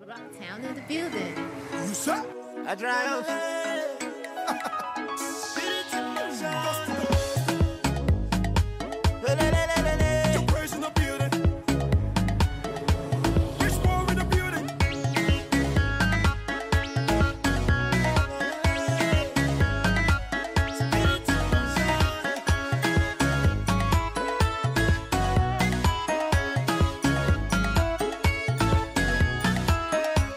Town in the building. You said? I drive. Your praise in the building. Rich boy in the building.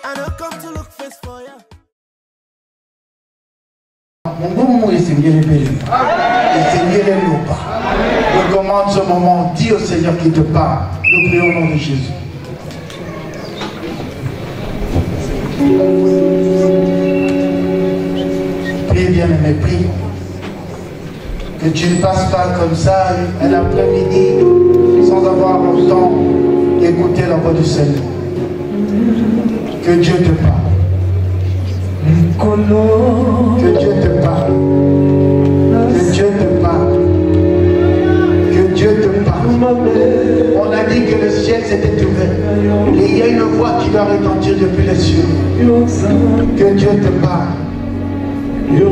I don't come to look face for you. Mungu esengeli pele, esengeli lopa. Recommande ce moment, dis au Seigneur qui te parle. Nous prions au nom de Jésus. Prie bien aimé, prie. Que tu ne passes pas comme ça un après-midi sans avoir le temps d'écouter la voix du Seigneur. Que Dieu te parle. Que Dieu te parle. Que Dieu te parle. Que Dieu te parle. On a dit que le ciel s'était ouvert. Et il y a une voix qui doit retentir depuis les cieux. Que Dieu te parle. Nous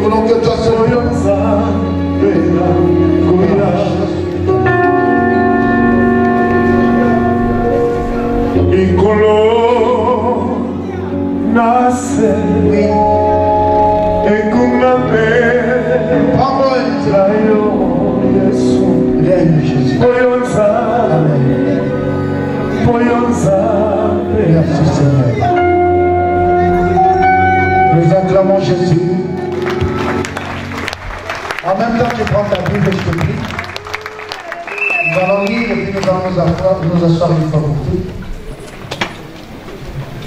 voulons que toi sois Jésus. Merci Seigneur. Nous acclamons Jésus. En même temps, tu prends ta Bible, je te prie. Nous allons lire et puis nous allons nous asseoir une fois pour toutes.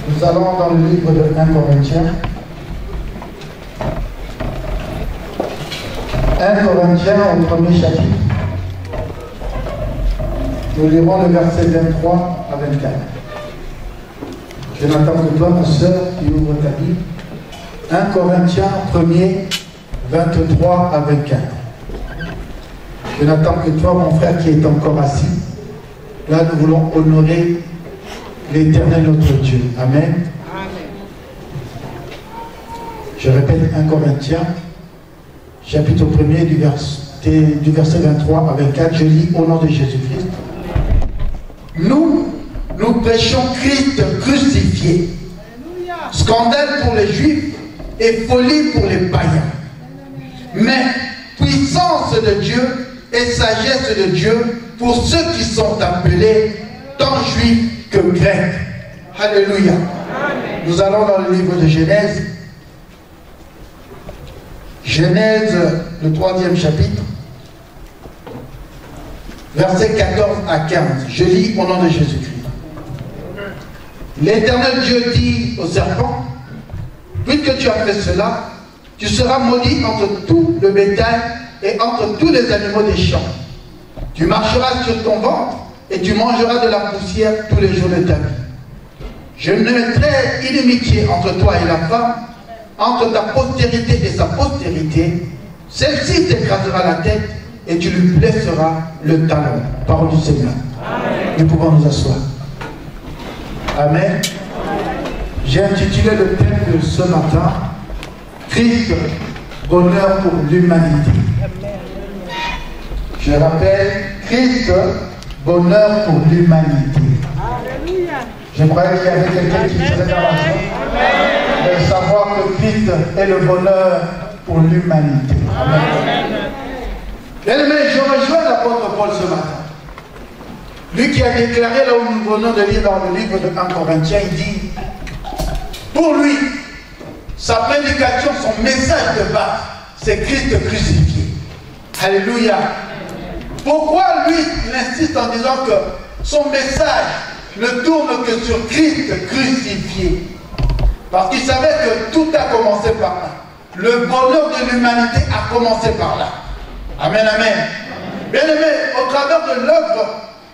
Nous allons dans le livre de 1 Corinthiens. 1 Corinthiens au premier chapitre. Nous lirons le verset 23 à 24. Je n'attends que toi, ma soeur, qui ouvre ta Bible. 1 Corinthiens 1er, 23 à 24. Je n'attends que toi, mon frère, qui est encore assis. Là, nous voulons honorer l'Éternel notre Dieu. Amen. Je répète 1 Corinthiens, chapitre 1er, du verset 23 à 24. Je lis au nom de Jésus-Christ. Nous prêchons Christ crucifié. Scandale pour les Juifs et folie pour les païens. Mais puissance de Dieu et sagesse de Dieu pour ceux qui sont appelés tant Juifs que Grecs. Alléluia. Nous allons dans le livre de Genèse. Genèse, le 3e chapitre. Versets 14 à 15. Je lis au nom de Jésus-Christ. L'Éternel Dieu dit au serpent, puisque tu as fait cela, tu seras maudit entre tout le bétail et entre tous les animaux des champs. Tu marcheras sur ton ventre et tu mangeras de la poussière tous les jours de ta vie. Je mettrai inimitié entre toi et la femme, entre ta postérité et sa postérité. Celle-ci t'écrasera la tête et tu lui blesseras le talon. Parole du Seigneur. Amen. Nous pouvons nous asseoir. Amen. J'ai intitulé le thème de ce matin, Christ, bonheur pour l'humanité. Je rappelle, Christ, bonheur pour l'humanité. Je croyais qu'il y avait quelqu'un qui serait dans la joie de savoir que Christ est le bonheur pour l'humanité. Amen. Bien-aimé, je rejoins l'apôtre Paul ce matin. Lui qui a déclaré, là où nous venons de lire dans le livre de 1 Corinthiens, il dit, pour lui, sa prédication, son message de base, c'est Christ crucifié. Alléluia. Pourquoi lui, il insiste en disant que son message ne tourne que sur Christ crucifié? Parce qu'il savait que tout a commencé par là. Le bonheur de l'humanité a commencé par là. Amen, amen. Bien-aimé, au travers de l'œuvre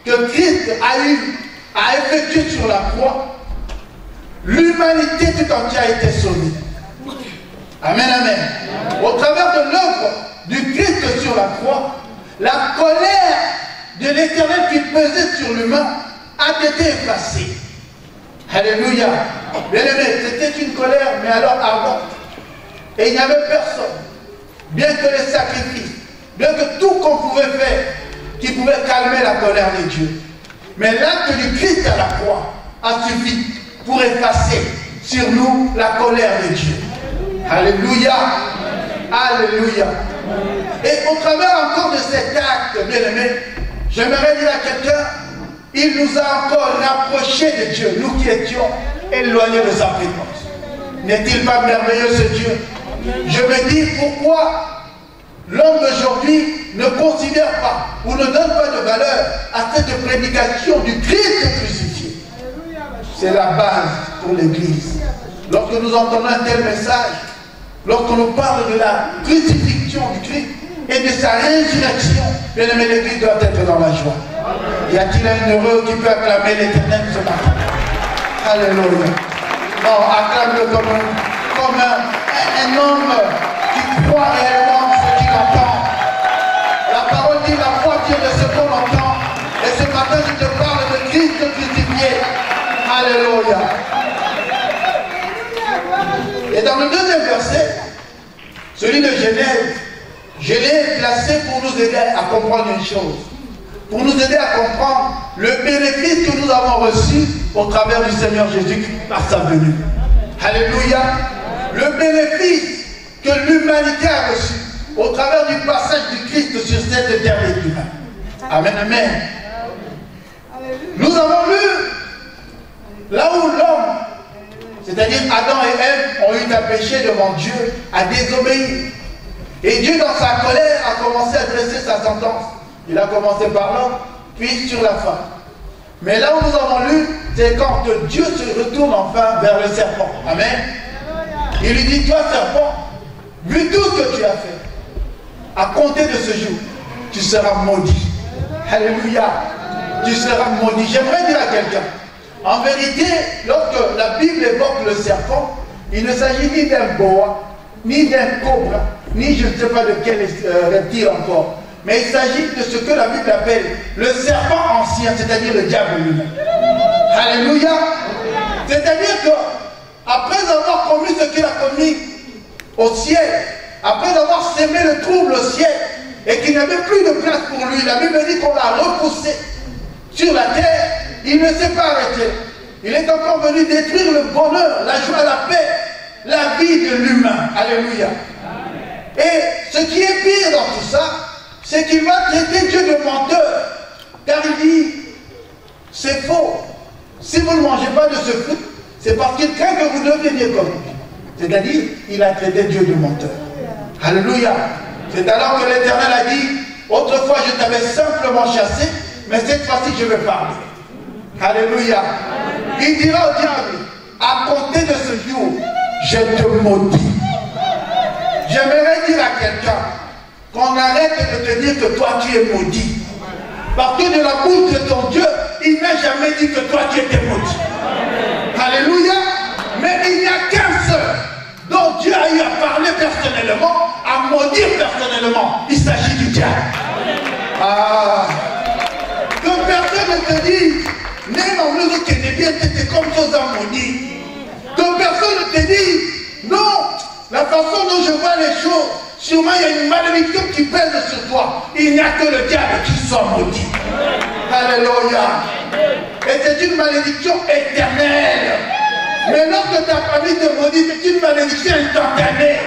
que Christ a effectuée sur la croix, l'humanité tout entière a été sauvée. Amen, amen. Au travers de l'œuvre du Christ sur la croix, la colère de l'Éternel qui pesait sur l'humain a été effacée. Alléluia. Bien-aimé, c'était une colère, mais alors ardente. Et il n'y avait personne, bien que les sacrifices, bien que tout qu'on pouvait faire, qui pouvait calmer la colère de Dieu. Mais l'acte du Christ à la croix a suffi pour effacer sur nous la colère de Dieu. Alléluia. Alléluia. Et au travers encore de cet acte, bien-aimé, j'aimerais dire à quelqu'un, il nous a encore rapprochés de Dieu, nous qui étions éloignés de sa présence. N'est-il pas merveilleux ce Dieu? Je me dis pourquoi l'homme d'aujourd'hui ne considère pas ou ne donne pas de valeur à cette prédication du Christ crucifié. C'est la base pour l'Église. Lorsque nous entendons un tel message, lorsqu'on nous parle de la crucifixion du Christ et de sa résurrection, bien aimé, l'Église doit être dans la joie. Y a-t-il un heureux qui peut acclamer l'Éternel ce matin? Alléluia. Non, acclame-le comme un homme qui croit réellement ce qu'il entend. La parole dit la foi vient de ce qu'on entend. Et ce matin, je te parle de Christ crucifié. Alléluia. Et dans le deuxième verset, celui de Genèse, je l'ai placé pour nous aider à comprendre une chose. Pour nous aider à comprendre le bénéfice que nous avons reçu au travers du Seigneur Jésus-Christ par sa venue. Alléluia. Le bénéfice que l'humanité a reçu au travers du passage du Christ sur cette terre des humains. Amen, amen. Nous avons lu là où l'homme, c'est-à-dire Adam et Ève, ont eu à pécher devant Dieu, à désobéir. Et Dieu, dans sa colère, a commencé à dresser sa sentence. Il a commencé par l'homme, puis sur la femme. Mais là où nous avons lu, c'est quand Dieu se retourne enfin vers le serpent. Amen. Il lui dit, toi serpent, vu tout ce que tu as fait, à compter de ce jour, tu seras maudit. Alléluia. Tu seras maudit. J'aimerais dire à quelqu'un, en vérité, lorsque la Bible évoque le serpent, il ne s'agit ni d'un boa, ni d'un cobra, ni je ne sais pas de quel reptile encore. Mais il s'agit de ce que la Bible appelle le serpent ancien, c'est-à-dire le diable lui-même. Alléluia. C'est-à-dire que après avoir commis ce qu'il a commis au ciel, après avoir sémé le trouble au ciel, et qu'il n'avait plus de place pour lui, la Bible dit qu'on l'a repoussé sur la terre, il ne s'est pas arrêté. Il est encore venu détruire le bonheur, la joie, la paix, la vie de l'humain. Alléluia. Et ce qui est pire dans tout ça, c'est qu'il va traiter Dieu de menteur. Car il dit, c'est faux. Si vous ne mangez pas de ce fruit, c'est parce qu'il craint que vous deveniez comme lui. C'est-à-dire, il a traité Dieu de menteur. Alléluia. C'est alors que l'Éternel a dit, autrefois je t'avais simplement chassé, mais cette fois-ci je vais parler. Alléluia. Il dira au diable, à compter de ce jour, je te maudis. J'aimerais dire à quelqu'un qu'on arrête de te dire que toi tu es maudit. Parce que de la bouche de ton Dieu, il n'a jamais dit que toi tu étais maudit. Alléluia. Mais il n'y a qu'un seul dont Dieu a eu à parler personnellement, à maudire personnellement. Il s'agit du diable. Ah. Que personne ne te dise, même en nous qui est bien, c'était comme chose à maudire. Que personne ne te dise, non, la façon dont je vois les choses, sûrement il y a une malédiction qui pèse sur toi. Il n'y a que le diable qui soit maudit. Alléluia. Et c'est une malédiction éternelle. Mais lorsque ta famille te maudit, c'est une malédiction instantanée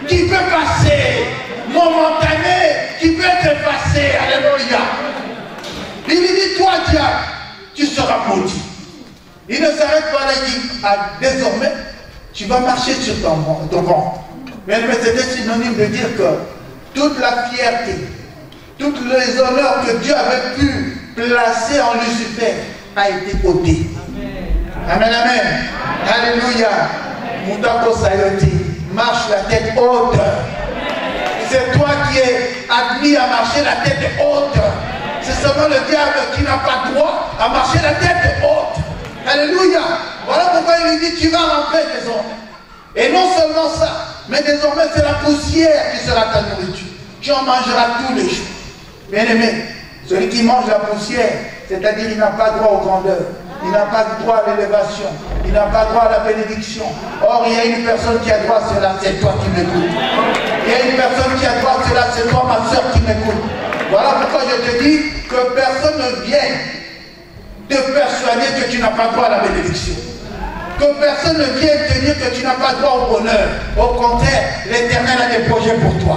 qui peut passer, momentanée, qui peut être effacée. Alléluia. Il lui dit, toi diable, tu seras maudit. Il ne s'arrête pas là, il dit, ah, désormais, tu vas marcher sur ton ventre. Mais c'était synonyme de dire que toute la fierté, tous les honneurs que Dieu avait pu placer en Lucifer a été ôté. Amen, amen. Alléluia. Moutako Sayoti, marche la tête haute. C'est toi qui es admis à marcher la tête haute. seulement le diable qui n'a pas droit à marcher la tête haute. Alléluia. Voilà pourquoi il lui dit, tu vas rentrer désormais. Et non seulement ça, mais désormais c'est la poussière qui sera ta nourriture. Tu en mangeras tous les jours. Bien aimé, celui qui mange la poussière, c'est-à-dire il n'a pas droit aux grandeurs, il n'a pas droit à l'élévation, il n'a pas droit à la bénédiction. Or, il y a une personne qui a droit à cela, c'est toi qui m'écoutes. Il y a une personne qui a droit à cela, c'est toi, ma soeur, qui m'écoute. Voilà pourquoi je te dis que personne ne vienne te persuader que tu n'as pas droit à la bénédiction. Que personne ne vienne te dire que tu n'as pas droit au bonheur. Au contraire, l'Éternel a des projets pour toi.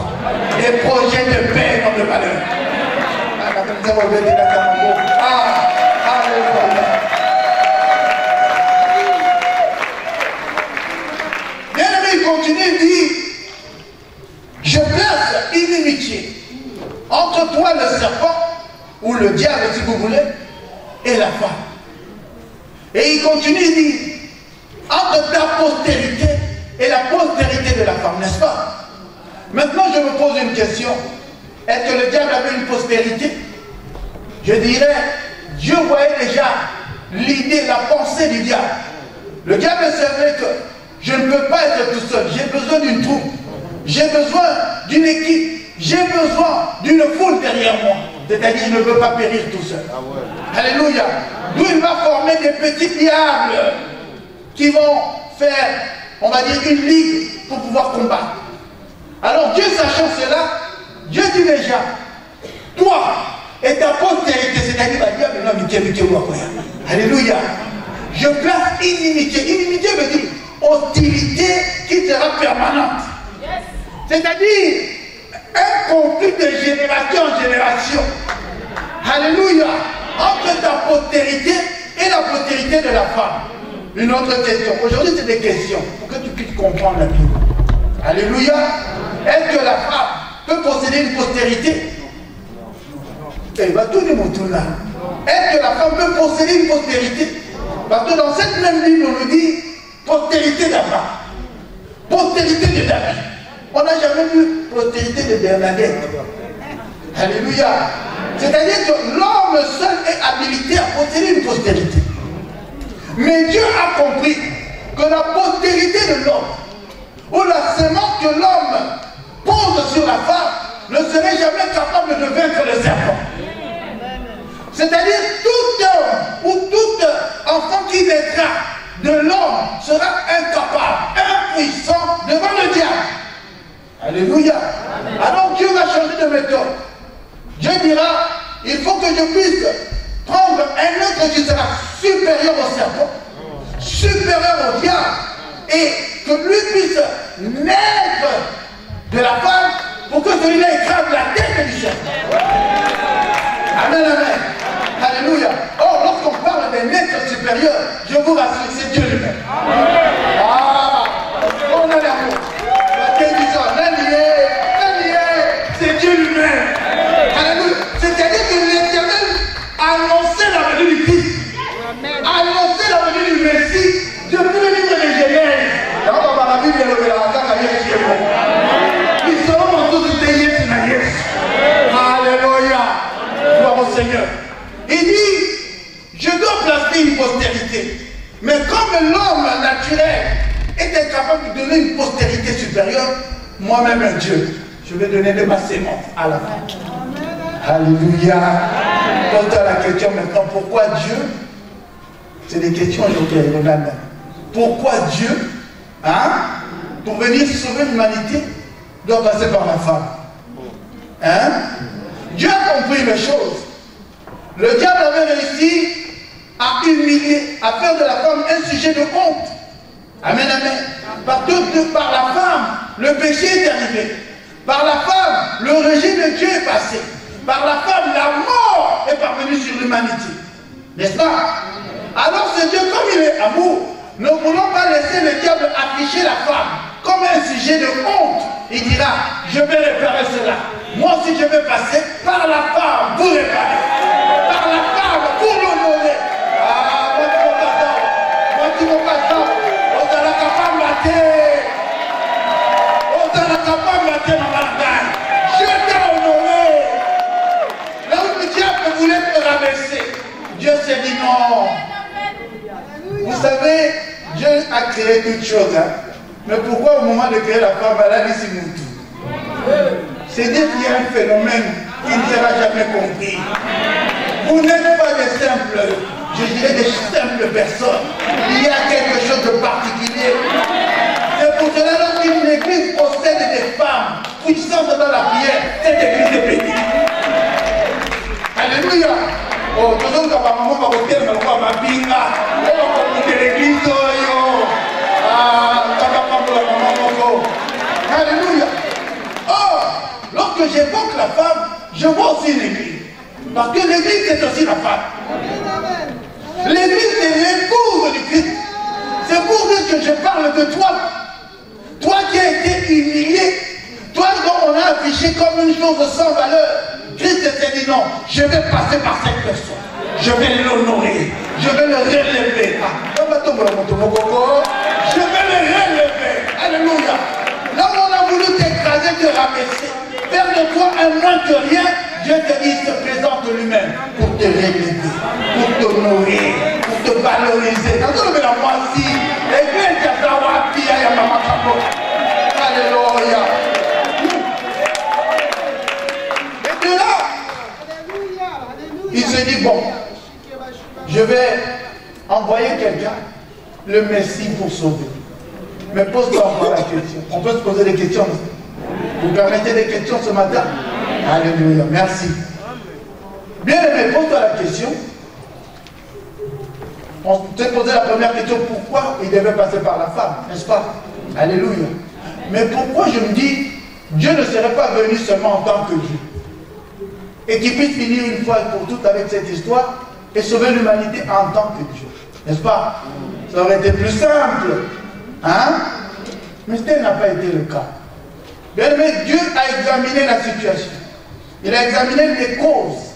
Des projets de paix, non de malheur. Alléluia. Bien aimé, il continue, il dit, je place inimitié entre toi le serpent, ou le diable si vous voulez, et la femme. Et il continue, il dit, entre ta postérité et la postérité de la femme, n'est-ce pas? Maintenant, je me pose une question. Est-ce que le diable avait une postérité? Je dirais, Dieu voyait déjà l'idée, la pensée du diable. Le diable savait que je ne peux pas être tout seul. J'ai besoin d'une troupe. J'ai besoin d'une équipe. J'ai besoin d'une foule derrière moi. C'est-à-dire, je ne veux pas périr tout seul. Ah ouais. Alléluia. D'où il va former des petits diables qui vont faire, on va dire, une ligue pour pouvoir combattre. Alors Dieu, sachant cela, Dieu dit déjà, toi et ta postérité, c'est-à-dire la diable, alléluia, je place inimitié. Inimitié veut dire hostilité qui sera permanente. C'est-à-dire un conflit de génération en génération. Alléluia. Entre ta postérité et la postérité de la femme. Une autre question. Aujourd'hui, c'est des questions pour que tu puisses comprendre la Bible. Alléluia. Est-ce que la femme peut posséder une postérité? Eh bien, tout le monde là. Est-ce que la femme peut posséder une postérité? Parce que dans cette même Bible, on nous dit postérité d'Abraham, postérité de David. On n'a jamais vu postérité de Bernadette. Alléluia. C'est-à-dire que l'homme seul est habilité à posséder une postérité. Mais Dieu a compris que la postérité de l'homme, ou la semence que l'homme pose sur la femme, ne serait jamais capable de vaincre le serpent. C'est-à-dire tout homme ou tout enfant qui naîtra de l'homme sera incapable, impuissant devant le diable. Alléluia. Alors Dieu va changer de méthode. Dieu dira, il faut que je puisse prendre un autre qui sera supérieur au serpent, supérieur au diable, et que lui puisse naître de la femme pour que celui-là écrase la tête du serpent. Amen, amen. Alléluia. Or, lorsqu'on parle d'un être supérieur, je vous rassure, c'est Dieu lui-même. Ah, on a l'amour. C'est Dieu lui-même. Alléluia. C'est-à-dire que l'Éternel a annoncé la venue du Christ, a annoncé la venue du Messie depuis le livre de Genèse. Ils seront tous des yes. Alléluia. Gloire au Seigneur. Il dit, je dois placer une postérité. Mais comme l'homme naturel est incapable de donner une postérité supérieure, moi-même un Dieu, je vais donner de ma sémence à la fin. Alléluia. Quant à la question maintenant, pourquoi Dieu? C'est des questions aujourd'hui, pourquoi Dieu, pour venir sauver l'humanité, doit passer par la femme? Dieu a compris les choses. Le diable avait réussi à humilier, à faire de la femme un sujet de honte. Amen, amen. Par la femme, le péché est arrivé. Par la femme, le régime de Dieu est passé. Par la femme, la mort est parvenue sur l'humanité. N'est-ce pas? Alors ce Dieu, comme il est amour, ne voulons pas laisser le diable afficher la femme comme un sujet de honte. Il dira, je vais réparer cela. Moi aussi je vais passer par la femme pour réparer. Par la femme pour l'honorer. Ah, moi tu m'as pas ça. On sera capable de mater. On sera capable de mater ma bataille. Je t'ai honoré. Là où le diable voulait te rabaisser. Dieu s'est dit non. Vous savez, Dieu a créé toutes choses. Hein? Mais pourquoi au moment de créer la femme, elle a dit si nous tout? C'est dire qu'il y a un phénomène qui ne sera jamais compris. Vous n'êtes pas des simples, je dirais des simples personnes. Il y a quelque chose de particulier. C'est pour cela qu'une église possède des femmes puissantes dans la prière. Cette église est bénie. Alléluia. Oh, tout le monde va maman va voter, mais on va m'abinga. On va monter l'église. Alléluia. Or, lorsque j'évoque la femme, je vois aussi l'église. Parce que l'église, c'est aussi la femme. L'église, c'est l'épouse du Christ. C'est pour dire que je parle de toi. Toi qui as été humilié. Toi dont on a affiché comme une chose sans valeur. Christ s'est dit non, je vais passer par cette personne. Je vais l'honorer. Je vais le relever. Je vais le relever. Alléluia. Là où on a voulu t'écraser, te rabaisser, faire de toi un moins que rien, Dieu te dit, il se présente lui-même pour te relever, pour t'honorer, pour te valoriser. Alléluia. Et de là, il se dit, bon, je vais envoyer quelqu'un, le Messie, pour sauver. Mais pose-toi encore la question. On peut se poser des questions. Vous permettez des questions ce matin? Alléluia. Merci. Bien aimé, pose-toi la question. On s'est posé la première question. Pourquoi il devait passer par la femme? N'est-ce pas? Alléluia. Mais pourquoi je me dis, Dieu ne serait pas venu seulement en tant que Dieu? Et qu'il puisse finir une fois pour toutes avec cette histoire et sauver l'humanité en tant que Dieu. N'est-ce pas? Ça aurait été plus simple. Hein? Mais tel n'a pas été le cas. Bien aimé, Dieu a examiné la situation. Il a examiné les causes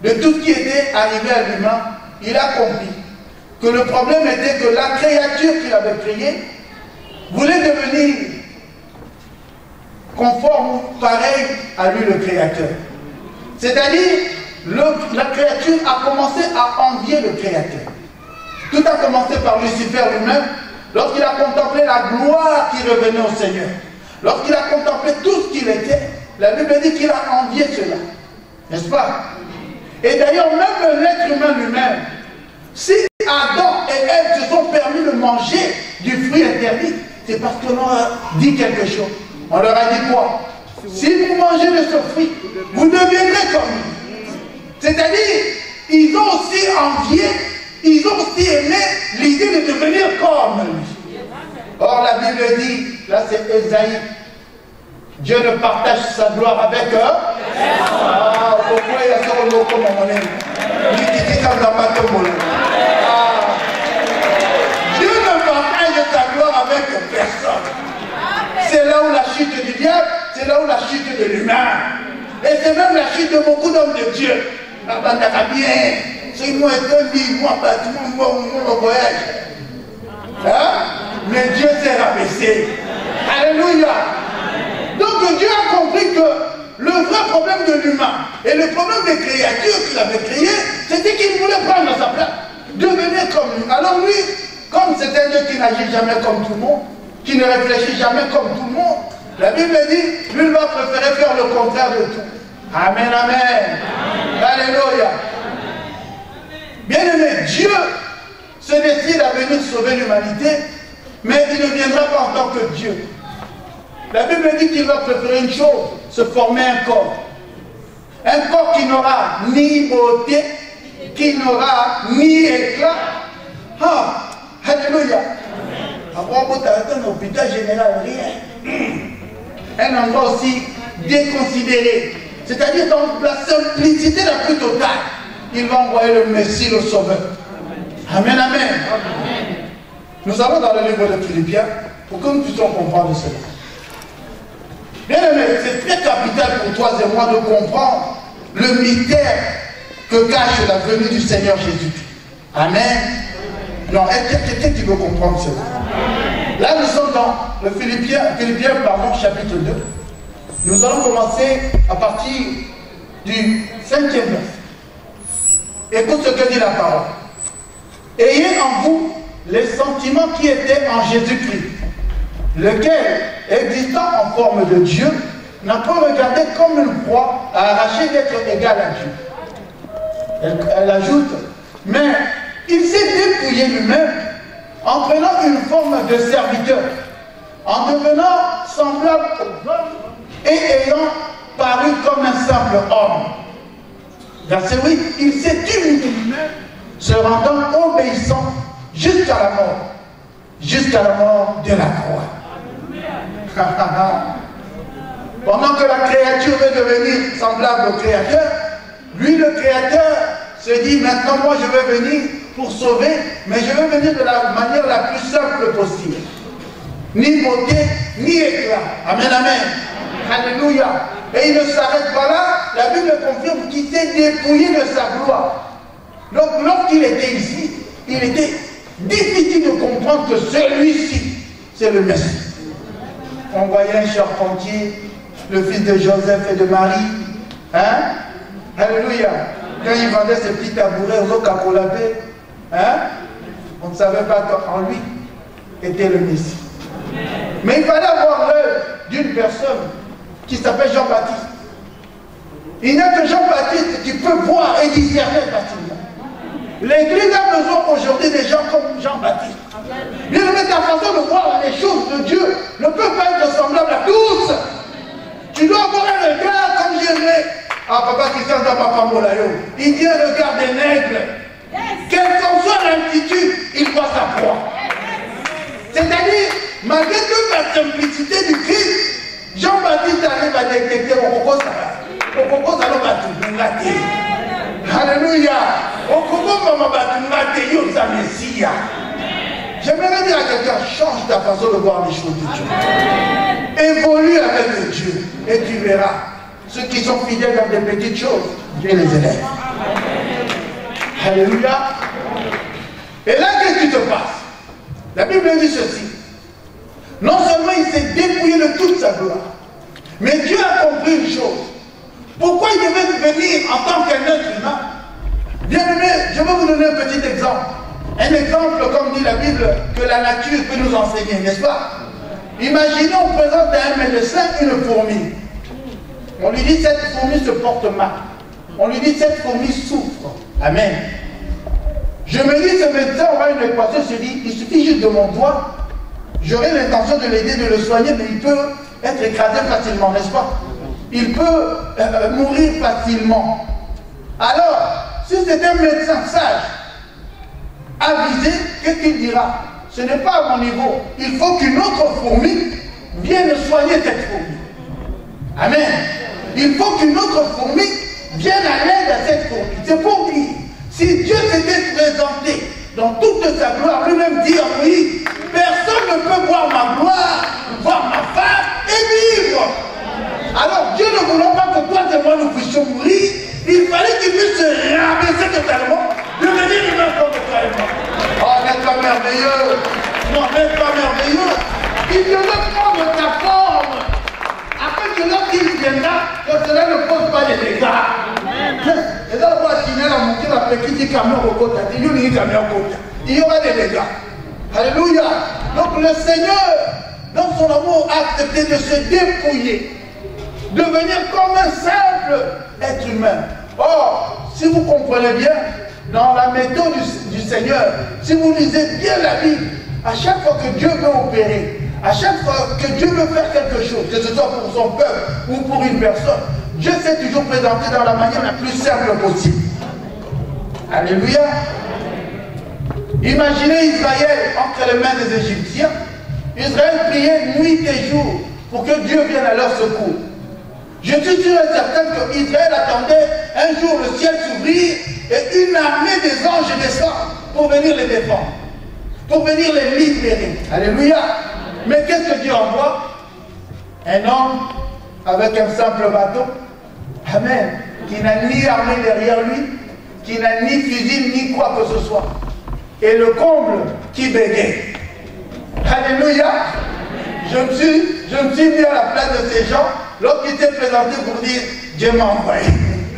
de tout ce qui était arrivé à l'humain. Il a compris que le problème était que la créature qu'il avait créée voulait devenir conforme ou pareil à lui, le Créateur. C'est-à-dire, la créature a commencé à envier le Créateur. Tout a commencé par Lucifer lui-même. Lorsqu'il a contemplé la gloire qui revenait au Seigneur, lorsqu'il a contemplé tout ce qu'il était, la Bible dit qu'il a envié cela. N'est-ce pas? Et d'ailleurs, même l'être humain lui-même, si Adam et Ève se sont permis de manger du fruit interdit, c'est parce qu'on leur a dit quelque chose. On leur a dit quoi? Si vous mangez de ce fruit, vous deviendrez comme lui. C'est-à-dire, ils ont aussi envié, ils ont aussi aimé l'idée de devenir comme lui. Or, la Bible dit, là c'est Ésaïe, Dieu ne partage sa gloire avec eux. Ah, pourquoi il y a ce mot comme on est? Dieu ne partage sa gloire avec personne. C'est là où la chute du diable, c'est là où la chute de l'humain. Et c'est même la chute de beaucoup d'hommes de Dieu. La bande a bien. C'est moi un livre, moi bâtiment, moi voyage. Hein? Mais Dieu s'est rabaissé. Alléluia. Donc Dieu a compris que le vrai problème de l'humain et le problème des créatures qu'il avait créées, c'était qu'il voulait prendre sa place, devenir comme lui. Alors lui, comme c'est un Dieu qui n'agit jamais comme tout le monde, qui ne réfléchit jamais comme tout le monde, la Bible dit, lui va préférer faire le contraire de tout. Amen, amen. Alléluia. Bien aimé, Dieu se décide à venir sauver l'humanité, mais il ne viendra pas en tant que Dieu. La Bible dit qu'il va préférer une chose, se former un corps. Un corps qui n'aura ni beauté, qui n'aura ni éclat. Ah, alléluia. Après, on peut un hôpital général, rien. Un endroit aussi déconsidéré. C'est-à-dire dans la simplicité la plus totale. Il va envoyer le Messie, le Sauveur. Amen, amen. Nous allons dans le livre de Philippiens pour que nous puissions comprendre cela. Bien aimé, c'est très capital pour toi et moi de comprendre le mystère que cache la venue du Seigneur Jésus-Christ. Amen. Non, est-ce que quelqu'un qui veut comprendre cela? Là, nous sommes dans le Philippiens, chapitre 2. Nous allons commencer à partir du 5e verset. Écoute ce que dit la parole. Ayez en vous les sentiments qui étaient en Jésus-Christ, lequel, existant en forme de Dieu, n'a pas regardé comme une proie à arracher d'être égal à Dieu. Elle ajoute, mais il s'est dépouillé lui-même en prenant une forme de serviteur, en devenant semblable aux hommes et ayant paru comme un simple homme. Verset 8, il s'est humilié lui-même, se rendant obéissant jusqu'à la mort de la croix. Pendant que la créature veut devenir semblable au Créateur, lui le Créateur se dit maintenant moi je vais venir pour sauver, mais je vais venir de la manière la plus simple possible. Ni beauté, ni éclat. Amen, amen. Alléluia. Et il ne s'arrête pas là, la Bible confirme qu'il s'est dépouillé de sa gloire. Donc lorsqu'il était ici, il était difficile de comprendre que celui-ci, c'est le Messie. On voyait un charpentier, le fils de Joseph et de Marie. Hein? Alléluia. Quand il vendait ses petits tabourets aux Cacolabé, hein? On ne savait pas qu'en lui était le Messie. Mais il fallait avoir l'œil d'une personne qui s'appelle Jean-Baptiste. Il n'y a que Jean-Baptiste qui peut voir et discerner facilement. L'Église a besoin aujourd'hui des gens comme Jean-Baptiste. Bien aimé, ta façon de voir les choses de Dieu ne peut pas être semblable à tous. Tu dois avoir un regard comme Jérémie. Ah, papa Christian n'a pas Molayo. Il dit un regard des nègres. Quelle qu'en soit l'altitude, il voit sa proie. C'est-à-dire, malgré toute la simplicité du Christ, Jean-Baptiste arrive à détecter au Coco Salobatu. Alléluia. Au Coco Mamabatu, Yosa Messia. J'aimerais dire à quelqu'un, change ta façon de voir les choses de Dieu. Évolue avec Dieu et tu verras. Ceux qui sont fidèles dans des petites choses, Dieu les élève. Alléluia. Et là, qu'est-ce qui se passe? La Bible dit ceci. Non seulement il s'est dépouillé de toute sa gloire, mais Dieu a compris une chose. Pourquoi il devait venir en tant qu'un être humain? Bien aimé, je vais vous donner un petit exemple. Un exemple, comme dit la Bible, que la nature peut nous enseigner, n'est-ce pas? Imaginez, on présente à un médecin une fourmi. On lui dit, cette fourmi se porte mal. On lui dit, cette fourmi souffre. Amen. Je me dis, ce médecin aura une équation, se dit, il suffit juste de mon doigt, j'aurai l'intention de l'aider, de le soigner, mais il peut être écrasé facilement, n'est-ce pas? Il peut mourir facilement. Alors, si c'est un médecin sage, avisé, qu'est-ce qu'il dira? Ce n'est pas à mon niveau. Il faut qu'une autre fourmi vienne soigner cette fourmi. Amen. Il faut qu'une autre fourmi vienne à l'aide à cette fourmi. C'est pour dire, si Dieu s'était présenté dans toute sa gloire, lui-même dire oui, personne ne peut voir ma gloire, voir ma femme et vivre. Alors Dieu ne voulant pas que toi et moi nous puissions mourir, il fallait qu'il puisse se rabaisser totalement, devenir humain comme toi et moi. Oh, n'est-ce pas merveilleux? Non, n'est-ce pas merveilleux? Il devait prendre ta forme, afin que lorsqu'il viendra, que cela ne pose pas de dégâts. Et là, on va signer la montée, la petite camion au côté, il y aura des dégâts. Alléluia. Donc le Seigneur, dans son amour, a accepté de se dépouiller, de venir comme un simple être humain. Or, si vous comprenez bien, dans la méthode du Seigneur, si vous lisez bien la Bible, à chaque fois que Dieu veut opérer, à chaque fois que Dieu veut faire quelque chose, que ce soit pour son peuple ou pour une personne, Dieu s'est toujours présenté dans la manière la plus simple possible. Alléluia. Imaginez Israël entre les mains des Égyptiens. Israël priait nuit et jour pour que Dieu vienne à leur secours. Je suis sûr et certain qu'Israël attendait un jour le ciel s'ouvrir et une armée des anges descend pour venir les défendre, pour venir les libérer. Alléluia. Mais qu'est-ce que Dieu envoie? Un homme avec un simple bateau. Amen. Qui n'a ni armée derrière lui, qui n'a ni fusil ni quoi que ce soit. Et le comble qui bégaye. Alléluia. Je me suis mis à la place de ces gens lorsqu'ils étaient présentés pour dire Dieu m'a envoyé.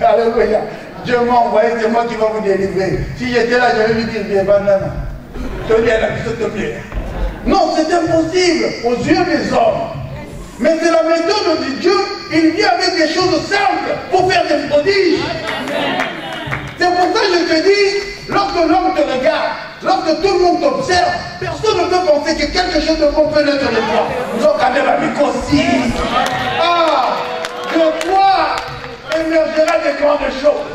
Alléluia. Dieu m'a envoyé, c'est moi qui vais vous délivrer. Si j'étais là, je vais lui dire, viens, banane. Non, c'est impossible aux yeux des hommes. Mais c'est la méthode de Dieu. Il vient avec des choses simples pour faire des prodiges. C'est pour ça que je te dis, lorsque l'homme te regarde, lorsque tout le monde t'observe, personne ne peut penser que quelque chose de bon peut naître de toi. Nous avons quand même un aussi. Ah, de toi émergera des grandes choses.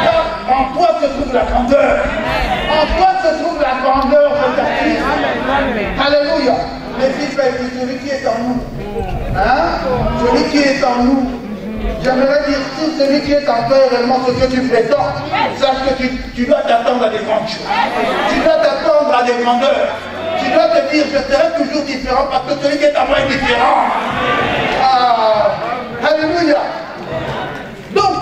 Car en toi se trouve la grandeur. En toi se trouve la grandeur de ta vie. Alléluia. Mais fils, celui qui est en nous. Hein? Celui qui est en nous. J'aimerais dire, si celui qui est en toi est réellement ce que tu prétends, sache que tu dois t'attendre à des grandes choses. Tu dois t'attendre à des grandeurs. Tu dois te dire, je serai toujours différent parce que celui qui est en moi est différent. Ah, alléluia. Donc,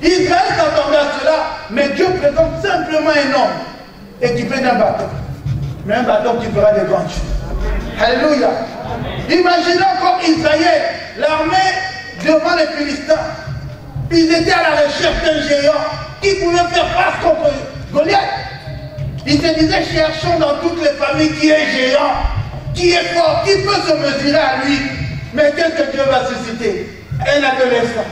Israël s'attendait à cela, mais Dieu présente simplement un homme équipé d'un bâton. Mais un bâton qui fera des grandes choses. Alléluia. Imaginez encore Israël, l'armée devant les Philistins. Ils étaient à la recherche d'un géant qui pouvait faire face contre Goliath. Ils se disaient, cherchons dans toutes les familles qui est géant, qui est fort, qui peut se mesurer à lui. Mais qu'est-ce que Dieu va susciter? Un adolescent.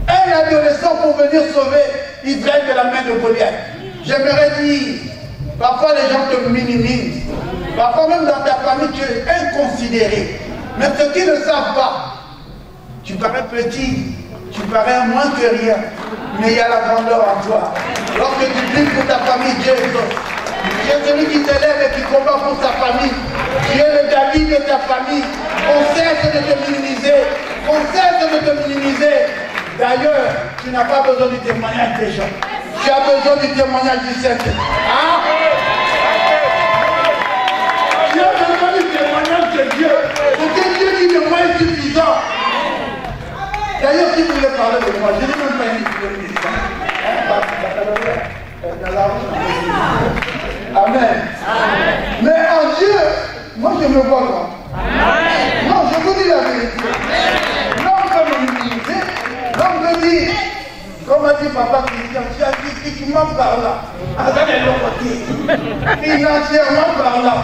Un adolescent pour venir sauver Israël de la main de Goliath. J'aimerais dire, parfois les gens te minimisent. Parfois même dans ta famille, tu es inconsidéré. Mais ceux qui ne savent pas, tu parais petit, tu parais moins que rien, mais il y a la grandeur en toi. Lorsque tu vis pour ta famille, Dieu exauce. Tu es celui qui s'élève et qui combat pour sa famille. Tu es le David de ta famille. On cesse de te minimiser. On cesse de te minimiser. D'ailleurs, tu n'as pas besoin du témoignage des gens. Tu as besoin du témoignage du Saint-Esprit. Hein? Tu as besoin du témoignage de Dieu. C'est Dieu qui de moi est suffisant. D'ailleurs, si vous voulez parler de moi, je n'ai même pas dit que vous voulez dire ça. Amen. Mais en Dieu, moi je me vois grand. Non, je vous dis la vérité. L'homme peut me minimiser. L'homme peut dire, comme a dit papa Christian, tu as dit physiquement par là. Avec les côté. Financièrement par là.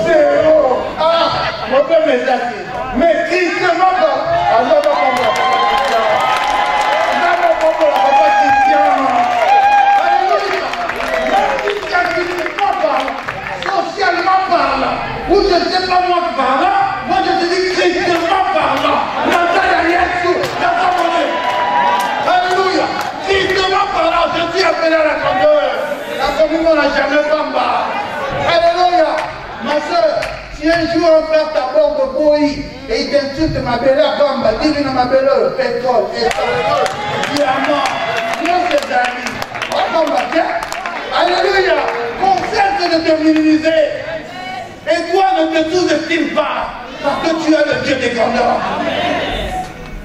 Zéro. Ah, mon père m'exagère. Mais Christement par là. Alors, socialement parlant, ou je ne sais pas moi parlant, moi je te dis Christement parlant, dans ta derrière tout, dans ta monnaie. Alléluia. Christement parlant, je suis appelé à la grandeur. La commune, on n'a jamais bamba. Alléluia. Ma soeur, si un jour un frère t'aborde au boui et il t'insulte ma belle-mère bamba, dis-lui ma belle-mère, pétrole, essence, diamant, Dieu ses amis. Oh bamba, tiens. Alléluia. Qu'on cesse de te minimiser. Et toi ne te sous-estime pas. Parce que tu as le Dieu des grandeurs.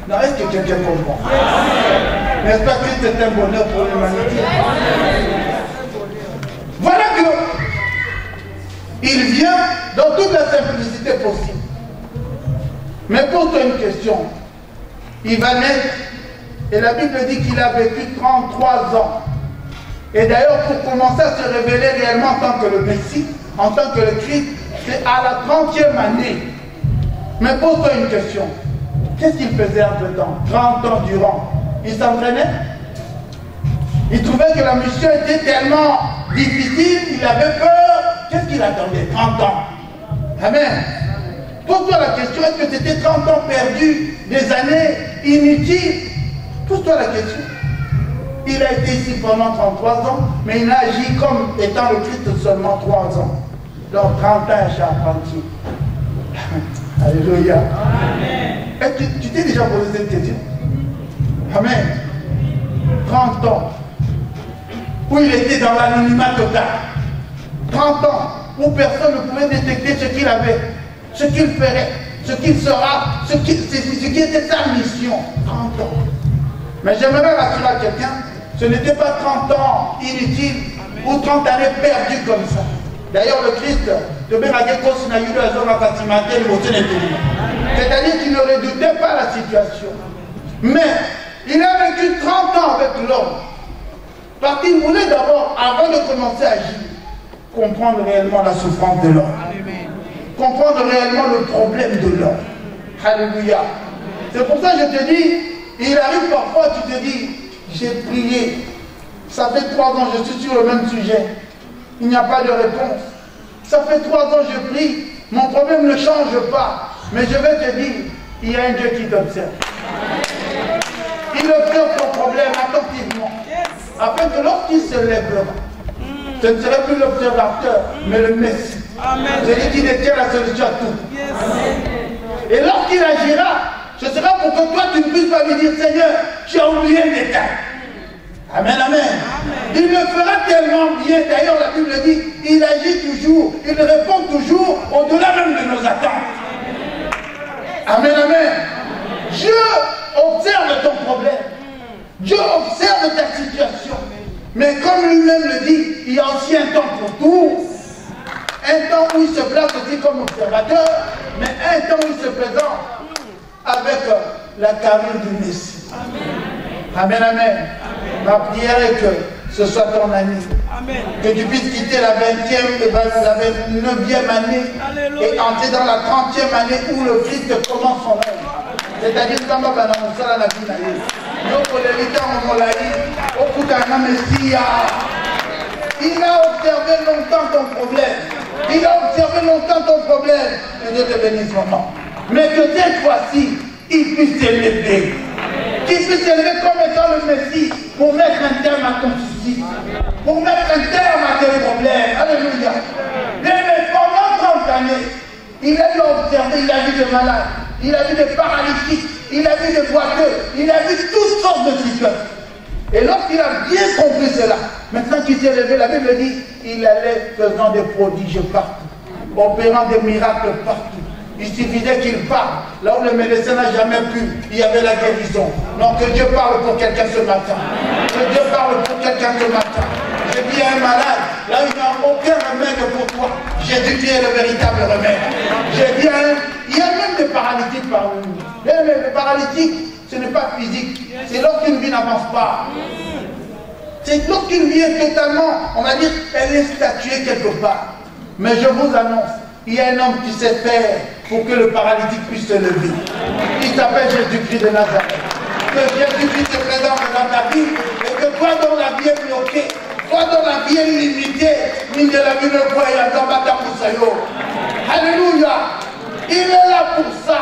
Non, est-ce que quelqu'un comprend? N'est-ce pas que c'est un bonheur pour l'humanité? Voilà que il vient dans toute la simplicité possible. Mais pose-toi une question. Il va naître et la Bible dit qu'il a vécu 33 ans. Et d'ailleurs, pour commencer à se révéler réellement en tant que le Messie, en tant que le Christ, c'est à la 30e année. Mais pose-toi une question. Qu'est-ce qu'il faisait un peu de temps? 30 ans durant. Il s'entraînait? Il trouvait que la mission était tellement difficile, il avait peur. Qu'est-ce qu'il attendait? 30 ans. Amen. Pose-toi la question, est-ce que c'était 30 ans perdus, des années inutiles? Pose-toi la question. Il a été ici pendant 33 ans, mais il a agi comme étant le Christ seulement 3 ans. Donc 30 ans charpentier. Alléluia. Amen. Tu t'es déjà posé cette question? Amen. 30 ans. Où il était dans l'anonymat total. 30 ans. Où personne ne pouvait détecter ce qu'il avait, ce qu'il ferait, ce qu'il sera, ce qui était sa mission. 30 ans. Mais j'aimerais rassurer à quelqu'un, ce n'était pas 30 ans inutiles ou 30 années perdues comme ça. D'ailleurs, le Christ, c'est-à-dire qu'il ne redoutait pas la situation. Mais Il a vécu 30 ans avec l'homme. Parce qu'il voulait d'abord, avant de commencer à agir, comprendre réellement la souffrance de l'homme. Comprendre réellement le problème de l'homme. Alléluia. C'est pour ça que je te dis, il arrive parfois, tu te dis, j'ai prié. Ça fait 3 ans, je suis sur le même sujet. Il n'y a pas de réponse. Ça fait 3 ans, je prie. Mon problème ne change pas. Mais je vais te dire, il y a un Dieu qui t'observe. Il observe ton problème attentivement. Afin que lorsqu'il se lèvera, ce ne serait plus l'observateur, mais le Messie. Celui qui détient la solution à tout. Et lorsqu'il agira, ce sera pour que toi tu ne puisses pas lui dire, Seigneur, tu as oublié un détail. Amen, amen. Il le fera tellement bien. D'ailleurs, la Bible dit, il agit toujours, il répond toujours au-delà même de nos attentes. Amen, amen. Dieu observe ton problème. Dieu observe ta situation. Mais comme lui-même le dit, il y a aussi un temps pour tout. Un temps où il se place aussi comme observateur, mais un temps où il se présente avec la carrure du Messie. Amen, amen. Ma prière est que ce soit ton année. Amen. Que tu puisses quitter la 20e et la 29e année. Alléluia. Et entrer dans la 30e année où le Christ commence son œuvre. C'est-à-dire que quand on a la vie, il a observé longtemps ton problème. Il a observé longtemps ton problème. Que Dieu te bénisse vraiment. Mais que cette fois-ci, il puisse s'élever. Qu'il puisse s'élever comme étant le Messie pour mettre un terme à ton souci. Pour mettre un terme à tes problèmes. Alléluia. Mais pendant 30 années, il a dû observer, il a vu des malades, il a vu des paralytiques, il a vu des boiteux, il a vu toutes sortes de situations. Et lorsqu'il a bien compris cela, maintenant qu'il s'est levé, la Bible dit, il allait faisant des prodiges partout, opérant des miracles partout. Il suffisait qu'il parle, là où le médecin n'a jamais pu, il y avait la guérison. Donc que Dieu parle pour quelqu'un ce matin. Que Dieu parle pour quelqu'un ce matin. J'ai dit à un malade, là où il n'y a aucun remède pour toi, Jésus qui est le véritable remède. J'ai dit à un, il y a même des paralytiques parmi nous. Mais les paralytiques, ce n'est pas physique, c'est lorsqu'une vie n'avance pas. C'est lorsqu'une vie est totalement, on va dire, elle est statuée quelque part. Mais je vous annonce, il y a un homme qui sait faire pour que le paralytique puisse se lever. Il s'appelle Jésus-Christ de Nazareth. Que Jésus-Christ se présente dans ta vie et que toi dont la vie est bloquée, toi dont la vie est limitée, mine de la vie ne voit, il y a dans Bata Moussayo. Alléluia. Il est là pour ça.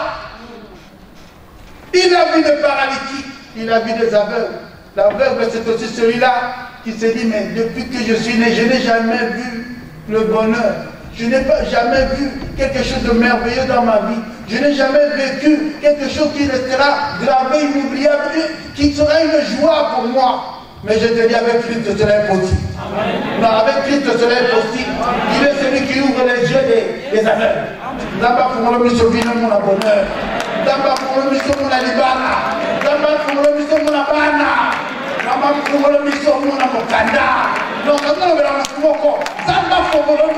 Il a vu des paralytiques, il a vu des aveugles. L'aveugle, c'est aussi celui-là qui se dit, mais depuis que je suis né, je n'ai jamais vu le bonheur. Je n'ai jamais vu quelque chose de merveilleux dans ma vie. Je n'ai jamais vécu quelque chose qui restera gravé, inoubliable, qui sera une joie pour moi. Mais je te dis, avec Christ, cela est possible. Non, avec Christ, cela est possible. Il est celui qui ouvre les yeux des aveugles. D'abord pour le mission vino mon bonheur. D'abord pour le mission mon alibana. D'abord pour le mission mon abana. D'abord pour le mission mon amokanda. Donc, quand on verra le moko, d'abord pour le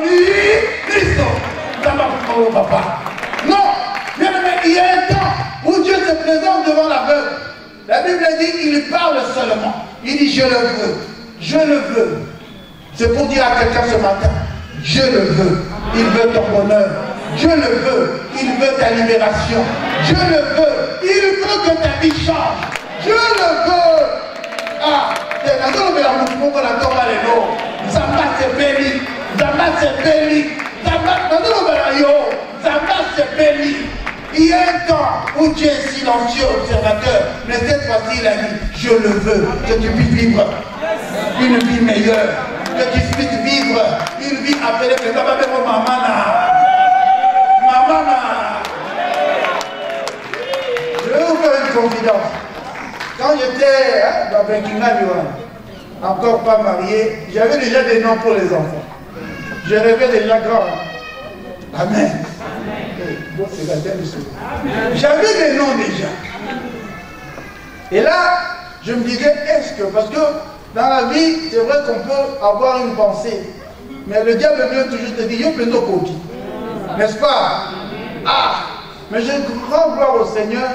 Christ. D'abord pour le papa. Non, bien aimé, il y a un temps où Dieu se présente devant l'aveugle. La Bible dit, il parle seulement. Il dit, je le veux. Je le veux. C'est pour dire à quelqu'un ce matin, je le veux. Il veut ton bonheur. Je le veux. Il veut ta libération. Je le veux. Il veut que ta vie change. Je le veux. Ah, Zamba c'est béni. Zamba c'est béni. Zamba c'est béni. Il y a un temps où Dieu est silencieux, observateur, mais cette fois-ci il a dit, je le veux, que tu puisses vivre une vie meilleure, que tu puisses vivre une vie appelée que Baba Bebo Mamana. Mamana. Je vais vous faire une confidence. Quand j'étais avec une amie, encore pas marié, j'avais déjà des noms pour les enfants. Je rêvais déjà grand. Amen. J'avais des noms déjà. Et là, je me disais, est-ce que, parce que dans la vie, c'est vrai qu'on peut avoir une pensée, mais le diable vient toujours te dire, yo plutôt coquille. N'est-ce pas? Ah, mais je rends gloire au Seigneur,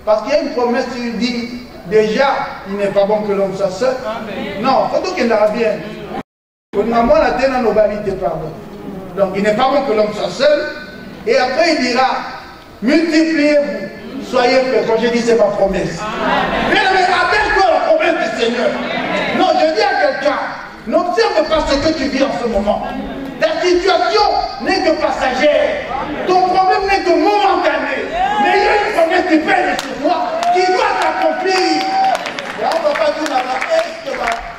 parce qu'il y a une promesse qui lui dit, déjà, il n'est pas bon que l'homme soit seul. Non, il faut qu'il l'aura bien. Donc, il n'est pas bon que l'homme soit seul. Et après, il dira, multipliez-vous, soyez féconds. J'ai dit, c'est ma promesse. Mais rappelle-toi la promesse du Seigneur. Non, je dis à quelqu'un, n'observe pas ce que tu vis en ce moment. La situation n'est que passagère. Ton problème n'est que momentané. Mais il y a une promesse qui pèse sur toi, qui doit s'accomplir. Là, on ne va pas dire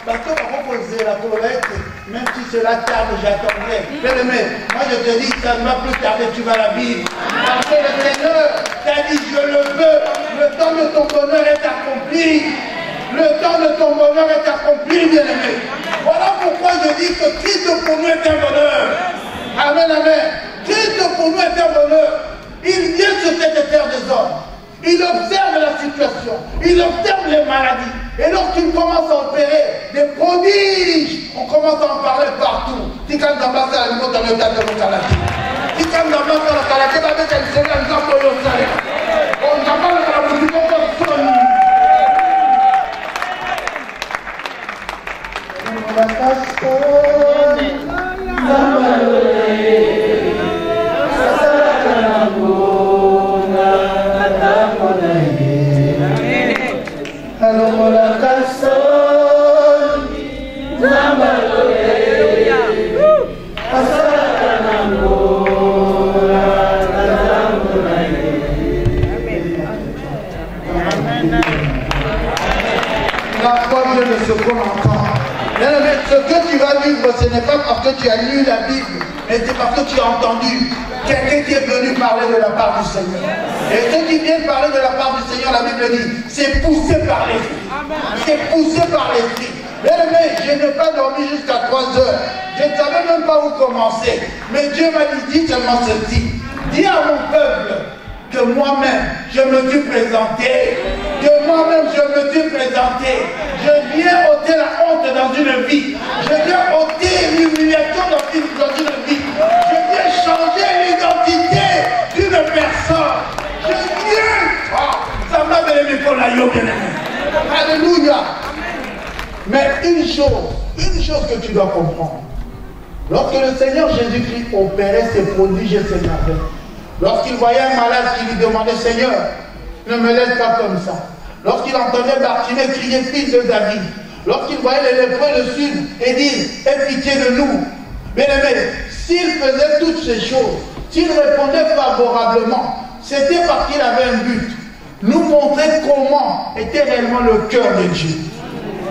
la proposer la collecte, même si cela tarde, j'attendrai. Bien-aimé, moi je te dis, ça ne va plus tarder, tu vas la vivre. Parce que le Seigneur t'a dit, je le veux. Le temps de ton bonheur est accompli. Le temps de ton bonheur est accompli, bien-aimé. Voilà pourquoi je dis que Christ pour nous est un bonheur. Amen, amen. Christ pour nous est un bonheur. Il vient sur cette terre des hommes. Il observe la situation. Il observe les maladies. Et lorsqu'il commence à opérer des prodiges, on commence à en parler partout. Si quand on va faire le mot dans le tas de l'Okalaki. Si quand on va faire le Kalaki, on va mettre le Seigneur en disant pour Yossale. On n'a pas le Kalaki, on va faire le la foi vient de ce qu'on entend. Ce que tu vas vivre, ce n'est pas parce que tu as lu la Bible, mais c'est parce que tu as entendu quelqu'un qui est venu parler de la part du Seigneur. Et ceux qui viennent parler de la part du Seigneur, la Bible dit, c'est poussé par l'Esprit. C'est poussé par l'Esprit. Mais je n'ai pas dormi jusqu'à 3 heures. Je ne savais même pas où commencer. Mais Dieu m'a dit seulement ceci. Dis à mon peuple que moi-même, je me suis présenté. Que moi-même, je me suis présenté. Je viens ôter la honte dans une vie. Je viens ôter l'humiliation dans une vie. Je viens changer l'identité d'une personne. Je viens. Oh, ça m'a donné pour la yo, bien aimé. Alléluia. Mais une chose que tu dois comprendre. Lorsque le Seigneur Jésus-Christ opérait ses prodiges et ses merveilles, lorsqu'il voyait un malade qui lui demandait, Seigneur, ne me laisse pas comme ça. Lorsqu'il entendait Bartimée crier, fils de David, lorsqu'il voyait les lépreux le suivre et dire, aie pitié de nous. Bien aimé, s'il faisait toutes ces choses, s'il répondait favorablement, c'était parce qu'il avait un but. Nous montrer comment était réellement le cœur de Dieu.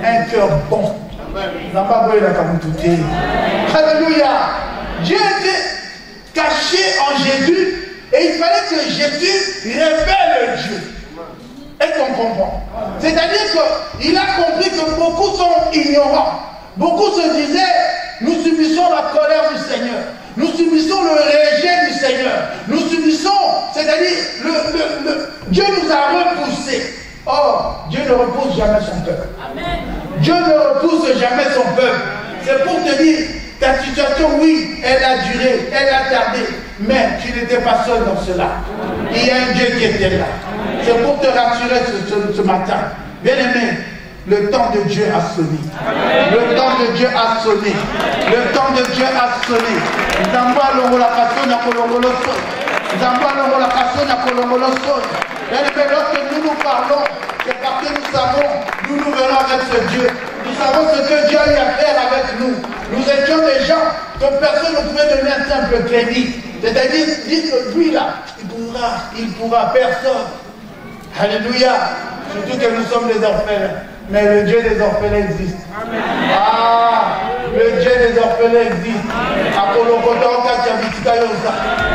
Un cœur bon. Alléluia. Dieu était caché en Jésus et il fallait que Jésus révèle Dieu. Est-ce qu'on comprend? C'est-à-dire qu'il a compris que beaucoup sont ignorants. Beaucoup se disaient, nous subissons la colère du Seigneur. Nous subissons le rejet du Seigneur. Nous subissons, c'est-à-dire, Dieu nous a repoussés. Or, Dieu ne repousse jamais son peuple. Amen. Dieu ne repousse jamais son peuple. C'est pour te dire, ta situation, oui, elle a duré, elle a tardé, mais tu n'étais pas seul dans cela. Il y a un Dieu qui était là. C'est pour te rassurer ce matin. Bien-aimé, le temps de Dieu a sonné. Le temps de Dieu a sonné. Le temps de Dieu a sonné. Bien-aimé, lorsque nous parlons, c'est parce que nous savons, nous venons avec ce Dieu. Nous savons ce que Dieu a eu à faire avec nous. Nous étions des gens que personne ne pouvait donner un simple crédit. C'est-à-dire, dites lui là, il pourra, personne. Alléluia. Surtout que nous sommes des orphelins. Mais le Dieu des orphelins existe. Amen. Ah, le Dieu des orphelins existe.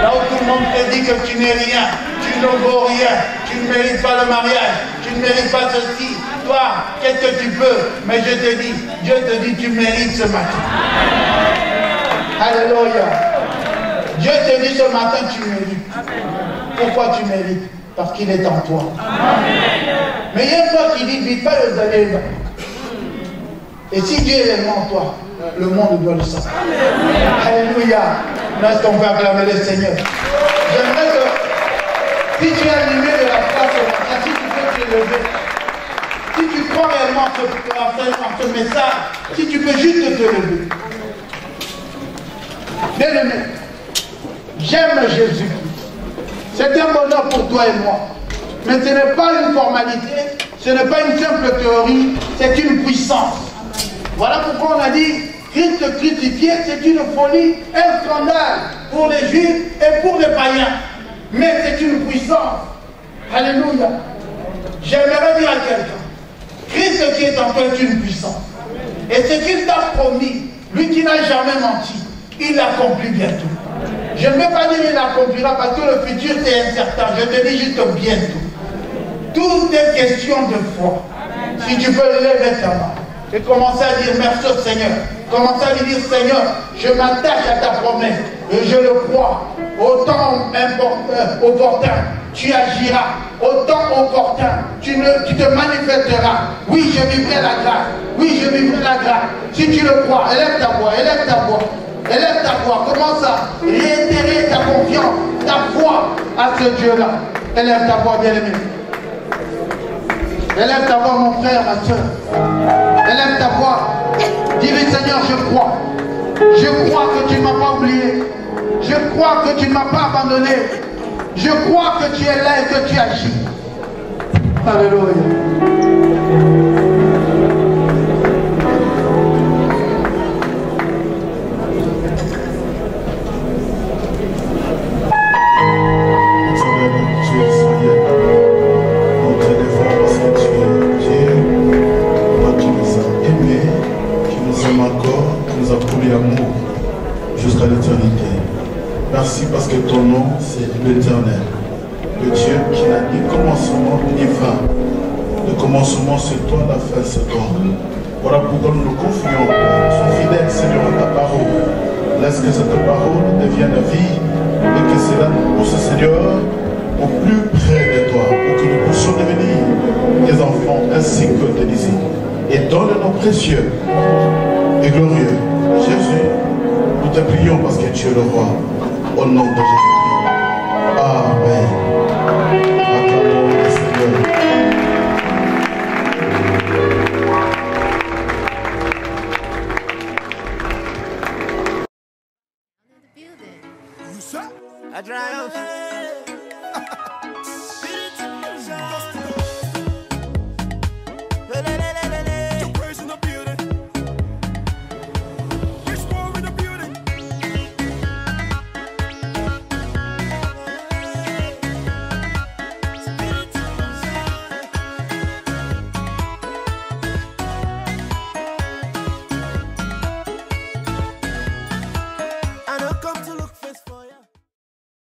Là où tout le monde te dit que tu n'es rien, tu ne vaux rien, tu ne mérites pas le mariage, tu ne mérites pas ceci. Toi, qu'est-ce que tu peux? Mais je te dis, Dieu te dit, tu mérites ce matin. Alléluia. Dieu te dit ce matin, tu mérites. Pourquoi tu mérites? Parce qu'il est en toi. Amen. Mais il y a une fois qui dit, vite pas les années. Et si Dieu est réellement en toi, le monde doit le savoir. Alléluia. Est-ce qu'on peut acclamer le Seigneur? J'aimerais que, si tu es animé de la foi, si tu peux te lever. crois réellement en ce message, si tu peux juste te lever. Bien-aimé, j'aime Jésus. C'est un bonheur pour toi et moi. Mais ce n'est pas une formalité, ce n'est pas une simple théorie, c'est une puissance. Voilà pourquoi on a dit, Christ crucifié, c'est une folie, un scandale pour les Juifs et pour les païens. Mais c'est une puissance. Alléluia. J'aimerais dire à quelqu'un, Christ qui est en toi est une puissance. Et ce qu'il t'a promis, lui qui n'a jamais menti, il l'accomplit bientôt. Je ne vais pas dire qu'il l'accomplira parce que le futur c'est incertain. Je te dis juste bientôt. Tout est question de foi. Si tu peux lever ta main et commencer à dire merci au Seigneur. Commencer à lui dire Seigneur, je m'attache à ta promesse et je le crois. Au temps opportun, tu agiras. Au temps opportun, tu te manifesteras. Oui, je vivrai la grâce. Oui, je vivrai la grâce. Si tu le crois, élève ta voix, élève ta voix. Élève ta voix. Commence à réitérer ta confiance, ta foi à ce Dieu-là. Élève ta voix, bien-aimé. Élève ta voix, mon frère, ma soeur. Élève ta voix. Dis-lui, Seigneur, je crois. Je crois que tu ne m'as pas oublié. Je crois que tu ne m'as pas abandonné. Je crois que tu es là et que tu agis. Alléluia. Jusqu'à l'éternité. Merci parce que ton nom c'est l'éternel. Le Dieu qui n'a ni commencement ni fin. Le commencement c'est toi, la fin c'est toi. Voilà pourquoi nous nous confions. Sois fidèle Seigneur à ta parole. Laisse que cette parole devienne vie et que cela nous pousse Seigneur au plus près de toi pour que nous puissions devenir des enfants ainsi que tes disciples. Et dans le nom précieux et glorieux Jésus, nous te prions parce que tu es le roi. Au nom de Jésus.